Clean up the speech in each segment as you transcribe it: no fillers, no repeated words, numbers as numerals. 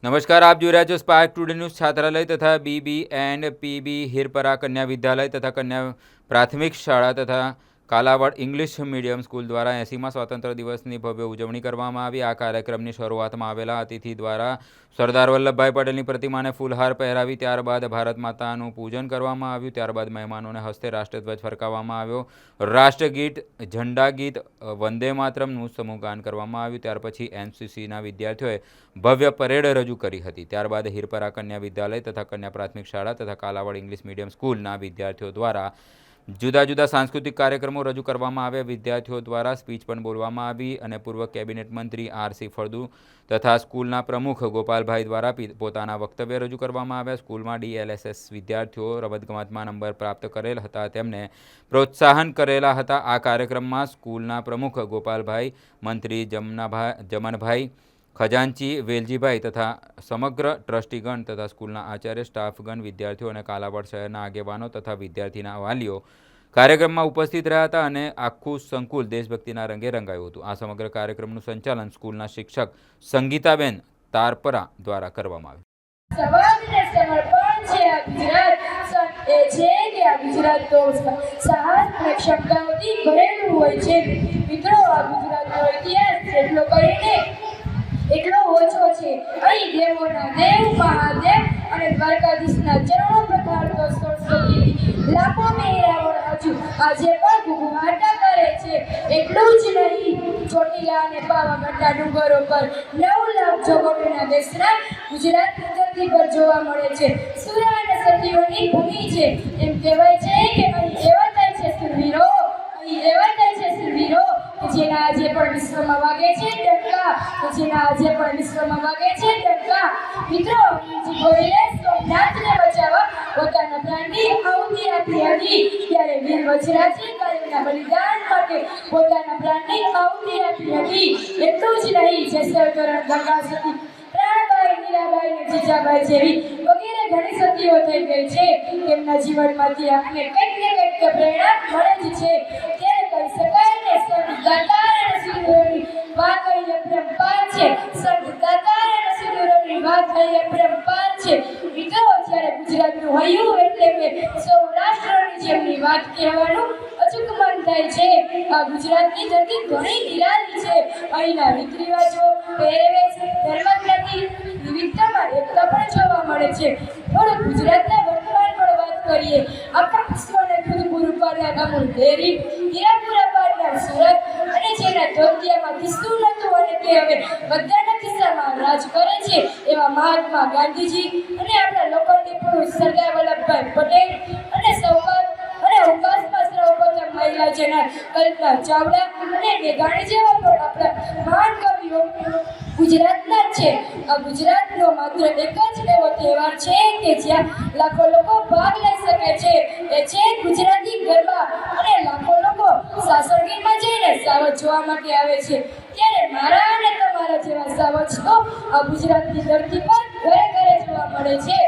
नमस्कार, आप जो रहे છો स्पार्क टुडे न्यूज़ छात्रालय तथा बीबी एंड पीबी हिरपरा कन्या विद्यालय तथा कन्या प्राथमिक शाळા तथा કાલાવડ ઇંગ્લિશ મીડિયમ સ્કૂલ દ્વારા 80મા સ્વાતંત્ર્ય દિવસની ભવ્ય ઉજવણી કરવામાં આવી। આ કાર્યક્રમની શરૂઆતમાં આવેલા અતિથિ દ્વારા સરદાર વલ્લભભાઈ પટેલની પ્રતિમાને ફૂલહાર પહેરાવી ત્યારબાદ ભારત માતાનું પૂજન કરવામાં આવ્યું। ત્યારબાદ મહેમાનોને હસ્તે રાષ્ટ્રધ્વજ ફરકાવવામાં આવ્યો। રાષ્ટ્રગીત, ઝંડા ગીત, વંદે માતરમનું સમૂહગાન કરવામાં આવ્યું। ત્યાર પછી એનસીસીના વિદ્યાર્થીઓએ ભવ્ય પરેડ રજૂ કરી હતી। ત્યારબાદ હિરપરા કન્યા વિદ્યાલય તથા કન્યા પ્રાથમિક શાળા તથા કાલાવડ ઇંગ્લિશ મીડિયમ સ્કૂલના વિદ્યાર્થીઓ દ્વારા जुदा जुदा सांस्कृतिक कार्यक्रमों रजू करवामां आव्या। विद्यार्थियों द्वारा स्पीच पण बोलवामां आवी अने पूर्व केबिनेट मंत्री आर.सी. फळदु तथा स्कूलना प्रमुख गोपालभाई द्वारा पोताना वक्तव्य रजू करवामां आव्या। स्कूलमां DLSS विद्यार्थियों रमतगमतमां नंबर प्राप्त करेल हता तेमने प्रोत्साहन करेला हता। आ कार्यक्रममां स्कूलना प्रमुख गोपालभाई, मंत्री जमनभाई, खजांची वेलजीभाई तथा समग्र ट्रस्टीगण तथा स्कूलना आचार्य, स्टाफगण, विद्यार्थियों और कालावड शहरना आगेवानो तथा विद्यार्थीना वालीओ कार्यक्रम में उपस्थित रह्या हता अने आखुं संकुल देशभक्तिना रंगे रंगायुं हतुं। आ समग्र कार्यक्रमनुं संचालन स्कूलना शिक्षक संगीताबेन तारपरा द्वारा करवामां आव्युं। એટલો ઓછો છે। અહીં દેવોના દેવ મહાદેવ અને દ્વારકાધીશના ચરણો પ્રખારતો સરસ્વતી લાખો મેરાવણ હજુ આજે પણ ઘૂઘવાટા કરે છે। એટલું જ નહીં, ચોટીલા અને પાવાગઢના ડુંગરો પર 9 લાખ જોગણીના બેસરા ગુજરાતની ધરતી પર જોવા મળે છે। સુરા અને સતીઓની ભૂમિ છે। એમ કહેવાય છે કે અહીં એવા થાય છે સુરવીરો, અહીં એવા થાય છે સુરવીરો જેના આજે પણ વિશ્વમાં વાગે છે ડંકા, જેના આજે પણ વિશ્વમાં વાગે છે ડંકા। મિત્રો, અંગ્રેજી બોલીએ સોમનાથને બચાવવા પોતાના પ્રાણની આહુતિ આપી હતી, ત્યારે વીર વજરાજે કાયમના બલિદાન માટે પોતાના પ્રાણની આહુતિ આપી હતી। એટલું જ નહીં, જેસલતોરણ ગંગા સતી, પ્રાણબાઈ, મીરાબાઈ અને જીજાબાઈ જેવી વગેરે ઘણી સતીઓ થઈ ગઈ છે। તેમના જીવનમાંથી આપણે કંઈક ને કંઈક પ્રેરણા મળે જ છે। ત્યારે કહી શકાય કે સંત દાતાર અને સુરવીરોની વાત અહીં અપરંપાર છે। સંત દાતાર અને સુરવીરોની વાત અહીં અપરંપાર છે। મિત્રો, જ્યારે ગુજરાતનું હૈયું એટલે કે સૌરાષ્ટ્રની જેમની વાત કહેવાનું અચૂક મન થાય છે। આ ગુજરાતની ધરતી ઘણી નિરાળી છે। અહીંના રીત રિવાજો, પહેરવેશ, ધર્મગ્રંથિ વિવિધતામાં એકતા પણ જોવા મળે છે। થોડું ગુજરાતના વર્તમાન પર વાત કરીએ। આખા વિશ્વને ખુદ પૂરું પાડનાર અમૂલ ડેરી, હીરાપુરા પાડનાર સુરત અને જેના ધોતિયામાં કિસ્સું નહોતું અને તે હવે બધાના કિસ્સામાં રાજ કરે છે એવા મહાત્મા ગાંધીજી અને આપણા લોખંડી પુરુષ સરદાર વલ્લભભાઈ પટેલ અને અવકાશમાં સર્વપ્રથમ મહિલા જેના કલ્પના ચાવડા અને મેઘાણી જેવા પણ આપણા મહાન કવિઓ ગુજરાતના જ છે। આ ગુજરાતનો માત્ર એક જ એવો તહેવાર છે કે જ્યાં લાખો લોકો ભાગ લઈ શકે છે, એ છે ગુજરાતી ગરબા। અને લાખો લોકો સાસણગીરમાં જઈને સાવજ જોવા માટે આવે છે। ત્યારે મારા અને તમારા જેવા સાવજ તો આ ગુજરાતની ધરતી પર ઘરે ઘરે જોવા મળે છે।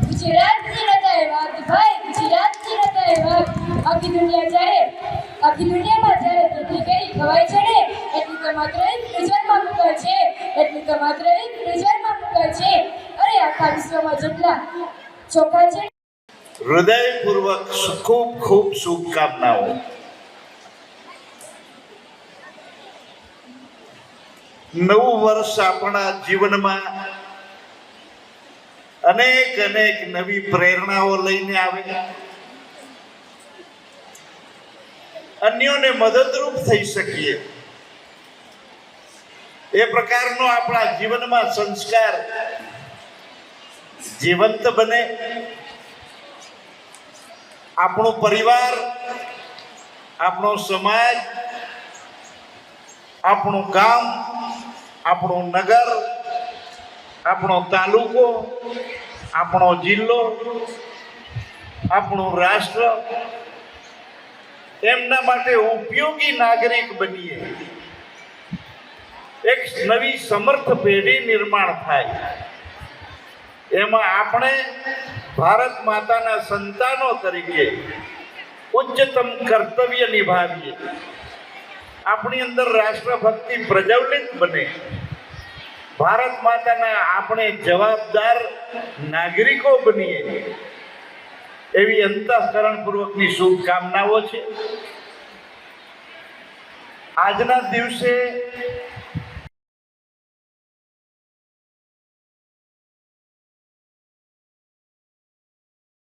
ગુજરાતની રતાએ વાત ભાઈ, ગુજરાતની રતાએ વાત। આખી દુનિયામાં જ્યારે જેટલી કેરી ખવાય છે ને એટલી તો માત્ર એક ફ્રીઝરમાં મુકાય છે, એટલી તો માત્ર એક ફ્રીઝરમાં મુકાય છે। અરે આખા વિશ્વમાં જેટલા ચોખા છે। હૃદયપૂર્વક ખૂબ ખૂબ શુભકામનાઓ। નવું વર્ષ આપણા જીવનમાં અનેક અનેક નવી પ્રેરણાઓ લઈને આવે, અન્યોને મદદરૂપ થઈ શકીએ એ પ્રકારનો આપણા જીવનમાં સંસ્કાર જીવંત બને। આપણો પરિવાર, આપણો સમાજ, આપણું ગામ, આપણું નગર, આપણો તાલુકો, આપણો જિલ્લો, આપણું રાષ્ટ્ર એમના માટે ઉપયોગી નાગરિક બનીએ, એક નવી સમર્થ પેઢી નિર્માણ થાય। એમાં આપણે ભારત માતાના સંતાનો તરીકે ઉચ્ચતમ કર્તવ્ય નિભાવીએ, આપણી અંદર રાષ્ટ્રભક્તિ પ્રજ્વલિત બને। ભારત માતાના આપણે જવાબદાર નાગરિકો બનીએ એવી અંતઃકરણપૂર્વકની શુભકામનાઓ છે. આજના દિવસે